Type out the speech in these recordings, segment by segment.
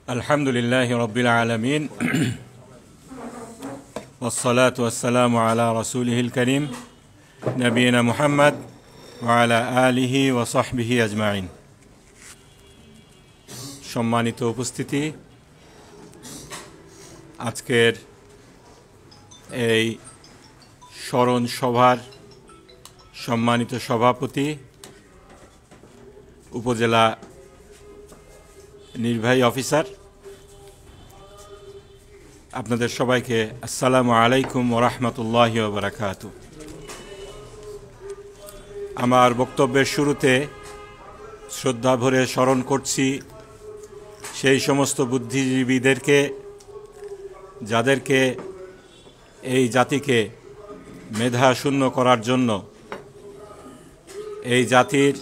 আলহামদুলিল্লাহি রাব্বিল আলামিন ওয়াসসালাতু ওয়াসসালামু আলা রাসূলিহিল কারীম নবিয়িনা মুহাম্মদ ওয়া আলা আলিহি ওয়া সাহবিহি আজমাইন। সম্মানিত উপস্থিতি, আজকের এই স্মরণ সভার সম্মানিত সভাপতি, উপজেলা নির্বাহী অফিসার, আপনাদের সবাইকে আসসালামু আলাইকুম ওয়া রাহমাতুল্লাহি ওয়া বারাকাতুহু। আমার বক্তব্যের শুরুতে শ্রদ্ধা ভরে স্মরণ করছি সেই সমস্ত বুদ্ধিজীবীদেরকে যাদেরকে এই জাতিকে মেধা শূন্য করার জন্য, এই জাতির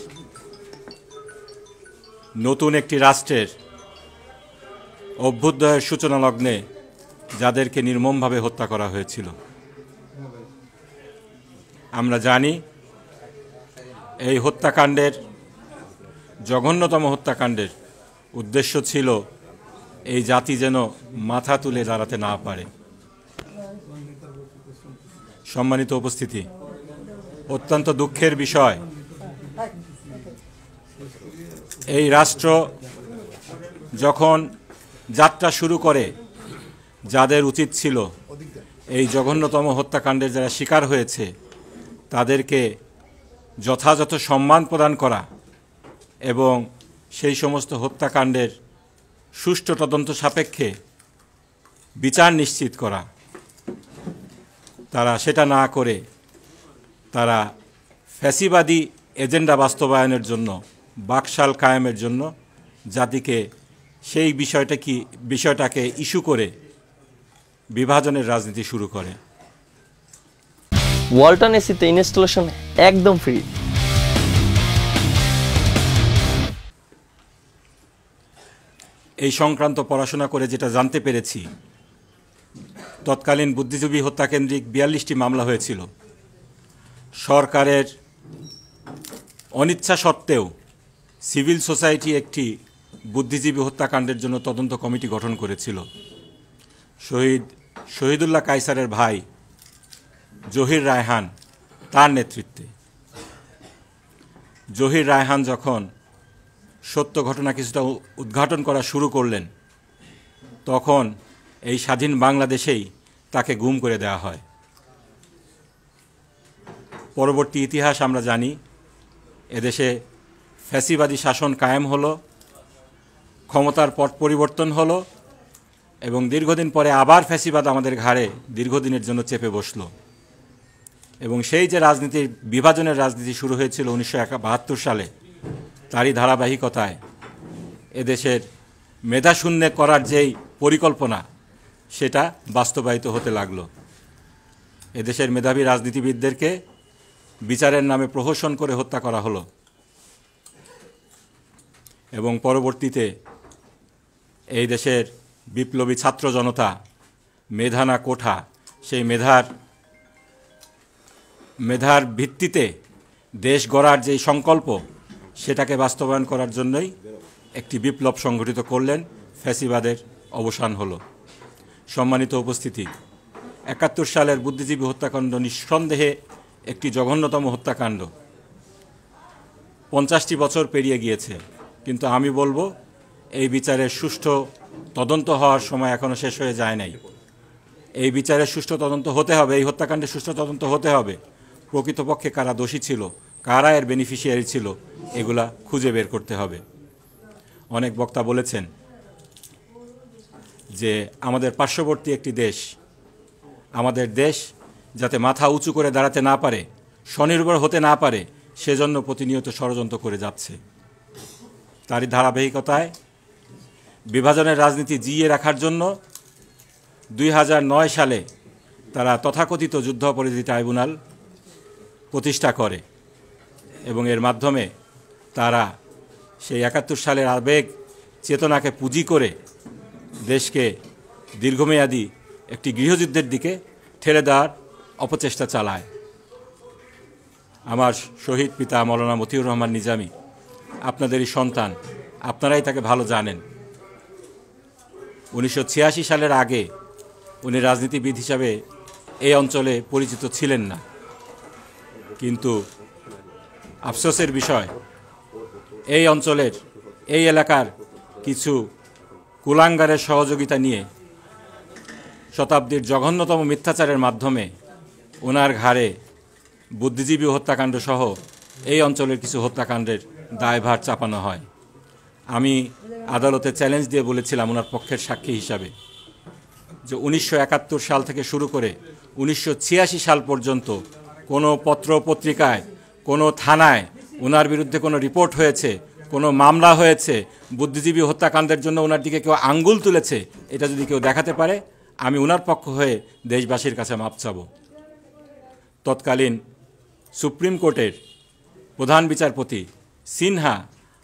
নতুন একটি রাষ্ট্রের অভ্যুদয়ের সূচনা লগ্নে যাদেরকে নির্মমভাবে হত্যা করা হয়েছিল। আমরা জানি এই হত্যাকাণ্ডের, জঘন্যতম হত্যাকাণ্ডের উদ্দেশ্য ছিল এই জাতি যেন মাথা তুলে দাঁড়াতে না পারে। সম্মানিত উপস্থিতি, অত্যন্ত দুঃখের বিষয়, এই রাষ্ট্র যখন যাত্রা শুরু করে, যাদের উচিত ছিল এই জঘন্যতম হত্যাকাণ্ডের যারা শিকার হয়েছে তাদেরকে যথাযথ সম্মান প্রদান করা এবং সেই সমস্ত হত্যাকাণ্ডের সুষ্ঠু তদন্ত সাপেক্ষে বিচার নিশ্চিত করা, তারা সেটা না করে তারা ফ্যাসিবাদী এজেন্ডা বাস্তবায়নের জন্য, বাকশাল কায়েমের জন্য জাতিকে সেই বিষয়টাকে ইস্যু করে বিভাজনের রাজনীতি শুরু করে। ওয়ালটন এসিতে ইনস্টলেশন একদম ফ্রি। এই সংক্রান্ত পড়াশোনা করে যেটা জানতে পেরেছি, তৎকালীন বুদ্ধিজীবী হত্যাকেন্দ্রিক 42টি মামলা হয়েছিল। সরকারের অনিচ্ছা সত্ত্বেও সিভিল সোসাইটি একটি বুদ্ধিজীবী হত্যাকাণ্ডের জন্য তদন্ত কমিটি গঠন করেছিল শহীদুল্লাহ কায়সারের ভাই জহির রায়হান তার নেতৃত্বে। জহির রায়হান যখন সত্য ঘটনা কিছুটা উদ্ঘাটন করা শুরু করলেন, তখন এই স্বাধীন বাংলাদেশেই তাকে গুম করে দেওয়া হয়। পরবর্তী ইতিহাস আমরা জানি, এদেশে ফ্যাসিবাদী শাসন কায়েম হলো, ক্ষমতার পট পরিবর্তন হলো এবং দীর্ঘদিন পরে আবার ফ্যাসিবাদ আমাদের ঘাড়ে দীর্ঘদিনের জন্য চেপে বসলো। এবং সেই যে রাজনীতির, বিভাজনের রাজনীতি শুরু হয়েছিল 1972 সালে, তারই ধারাবাহিকতায় এদেশের মেধাশূন্য করার যেই পরিকল্পনা, সেটা বাস্তবায়িত হতে লাগলো। এদেশের মেধাবী রাজনীতিবিদদেরকে বিচারের নামে প্রহসন করে হত্যা করা হলো এবং পরবর্তীতে এই দেশের বিপ্লবী ছাত্র জনতা মেধা না কোঠা, সেই মেধার ভিত্তিতে দেশ গড়ার যেই সংকল্প, সেটাকে বাস্তবায়ন করার জন্যই একটি বিপ্লব সংগঠিত করলেন, ফ্যাসিবাদের অবসান হলো। সম্মানিত উপস্থিতি, 71 সালের বুদ্ধিজীবী হত্যাকাণ্ড নিঃসন্দেহে একটি জঘন্যতম হত্যাকাণ্ড। 50টি বছর পেরিয়ে গিয়েছে, কিন্তু আমি বলবো এই বিচারের সুষ্ঠু তদন্ত হওয়ার সময় এখনো শেষ হয়ে যায় নাই। এই বিচারের সুষ্ঠু তদন্ত হতে হবে, এই হত্যাকাণ্ডের সুষ্ঠু তদন্ত হতে হবে। প্রকৃতপক্ষে কারা দোষী ছিল, কারা এর বেনিফিশিয়ারি ছিল, এগুলা খুঁজে বের করতে হবে। অনেক বক্তা বলেছেন যে আমাদের পার্শ্ববর্তী একটি দেশ, আমাদের দেশ যাতে মাথা উঁচু করে দাঁড়াতে না পারে, স্বনির্ভর হতে না পারে, সেজন্য প্রতিনিয়ত ষড়যন্ত্র করে যাচ্ছে। তারই ধারাবাহিকতায় বিভাজনের রাজনীতি জিইয়ে রাখার জন্য 2009 সালে তারা তথাকথিত যুদ্ধাপরাধী ট্রাইব্যুনাল প্রতিষ্ঠা করে এবং এর মাধ্যমে তারা সেই 71 সালের আবেগ চেতনাকে পুঁজি করে দেশকে দীর্ঘমেয়াদী একটি গৃহযুদ্ধের দিকে ঠেলে দেওয়ার অপচেষ্টা চালায়। আমার শহীদ পিতা মৌলানা মতিউর রহমান নিজামী আপনাদেরই সন্তান, আপনারাই তাকে ভালো জানেন। 1986 সালের আগে উনি রাজনীতিবিদ হিসাবে এই অঞ্চলে পরিচিত ছিলেন না। কিন্তু আফসোসের বিষয়, এই অঞ্চলের এই এলাকার কিছু কুলাঙ্গারের সহযোগিতা নিয়ে শতাব্দীর জঘন্যতম মিথ্যাচারের মাধ্যমে ওনার ঘাড়ে বুদ্ধিজীবী হত্যাকাণ্ড সহ এই অঞ্চলের কিছু হত্যাকাণ্ডের দায়ভার চাপানো হয়। আমি আদালতে চ্যালেঞ্জ দিয়ে বলেছিলাম ওনার পক্ষের সাক্ষী হিসাবে যে 1971 সাল থেকে শুরু করে 1986 সাল পর্যন্ত কোনো পত্র পত্রিকায়, কোনো থানায় ওনার বিরুদ্ধে কোনো রিপোর্ট হয়েছে, কোনো মামলা হয়েছে, বুদ্ধিজীবী হত্যাকাণ্ডের জন্য ওনার দিকে কেউ আঙ্গুল তুলেছে, এটা যদি কেউ দেখাতে পারে আমি ওনার পক্ষ হয়ে দেশবাসীর কাছে মাপ চাব। তৎকালীন সুপ্রিম কোর্টের প্রধান বিচারপতি সিনহা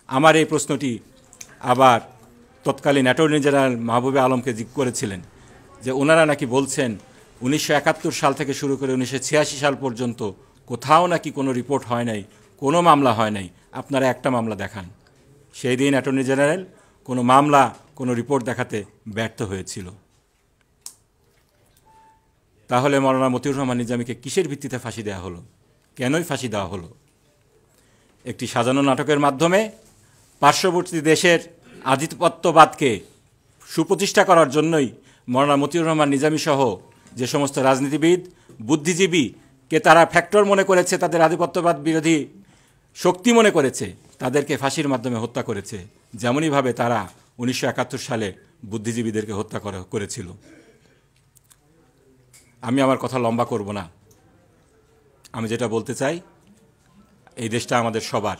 আমার এই প্রশ্নটি আবার তৎকালীন অ্যাটর্নি জেনারেল মাহবুবে আলমকে জিজ্ঞেস করেছিলেন যে ওনারা নাকি বলছেন 1971 সাল থেকে শুরু করে 1986 সাল পর্যন্ত কোথাও নাকি কোনো রিপোর্ট হয় নাই, কোনো মামলা হয় নাই, আপনারা একটা মামলা দেখান। সেই দিন অ্যাটর্নি জেনারেল কোনো মামলা, কোনো রিপোর্ট দেখাতে ব্যর্থ হয়েছিল। তাহলে মওলানা মতিউর রহমান নিজামীকে কিসের ভিত্তিতে ফাঁসি দেওয়া হলো? কেনই ফাঁসি দেওয়া হলো? একটি সাজানো নাটকের মাধ্যমে পার্শ্ববর্তী দেশের আধিপত্যবাদকে সুপ্রতিষ্ঠা করার জন্যই মওলানা মতিউর রহমান নিজামী সহ যে সমস্ত রাজনীতিবিদ, বুদ্ধিজীবীকে তারা ফ্যাক্টর মনে করেছে, তাদের আধিপত্যবাদ বিরোধী শক্তি মনে করেছে, তাদেরকে ফাঁসির মাধ্যমে হত্যা করেছে, যেমনইভাবে তারা 1971 সালে বুদ্ধিজীবীদেরকে হত্যা করেছিল। আমি আমার কথা লম্বা করব না। আমি যেটা বলতে চাই, এই দেশটা আমাদের সবার।